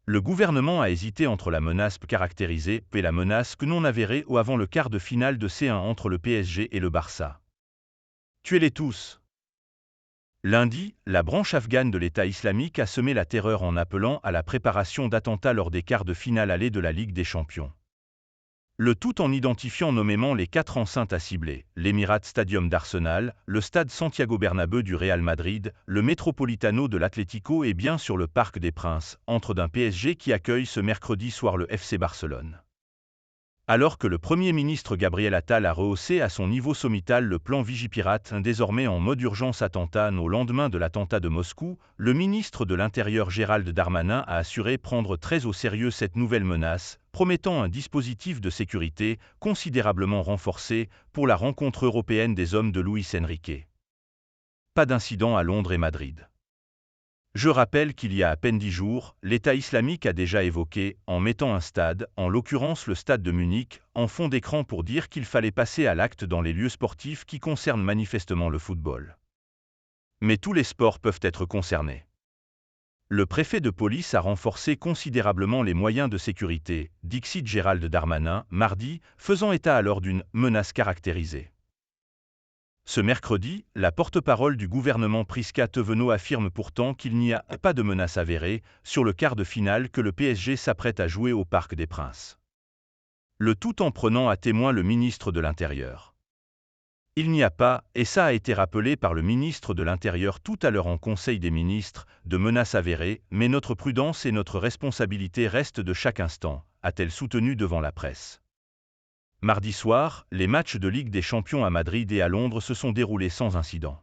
Le gouvernement a hésité entre la menace caractérisée et la menace que non avérée ou avant le quart de finale de C1 entre le PSG et le Barça. Tuez-les tous. Lundi, la branche afghane de l'État islamique a semé la terreur en appelant à la préparation d'attentats lors des quarts de finale aller de la Ligue des Champions. Le tout en identifiant nommément les 4 enceintes à cibler, l'Emirates Stadium d'Arsenal, le stade Santiago Bernabéu du Real Madrid, le Metropolitano de l'Atlético et bien sûr le Parc des Princes, entre d'un PSG qui accueille ce mercredi soir le FC Barcelone. Alors que le Premier ministre Gabriel Attal a rehaussé à son niveau sommital le plan Vigipirate, désormais en mode urgence attentat au lendemain de l'attentat de Moscou, le ministre de l'Intérieur Gérald Darmanin a assuré prendre très au sérieux cette nouvelle menace, promettant un dispositif de sécurité considérablement renforcé pour la rencontre européenne des hommes de Luis Enrique. Pas d'incident à Londres et Madrid. Je rappelle qu'il y a à peine 10 jours, l'État islamique a déjà évoqué, en mettant un stade, en l'occurrence le stade de Munich, en fond d'écran pour dire qu'il fallait passer à l'acte dans les lieux sportifs qui concernent manifestement le football. Mais tous les sports peuvent être concernés. Le préfet de police a renforcé considérablement les moyens de sécurité, dixit Gérald Darmanin, mardi, faisant état alors d'une « menace caractérisée ». Ce mercredi, la porte-parole du gouvernement Prisca Thévenot affirme pourtant qu'il n'y a pas de menace avérée sur le quart de finale que le PSG s'apprête à jouer au Parc des Princes. Le tout en prenant à témoin le ministre de l'Intérieur. Il n'y a pas, et ça a été rappelé par le ministre de l'Intérieur tout à l'heure en Conseil des ministres, de menace avérée, mais notre prudence et notre responsabilité restent de chaque instant, a-t-elle soutenu devant la presse. Mardi soir, les matchs de Ligue des Champions à Madrid et à Londres se sont déroulés sans incident.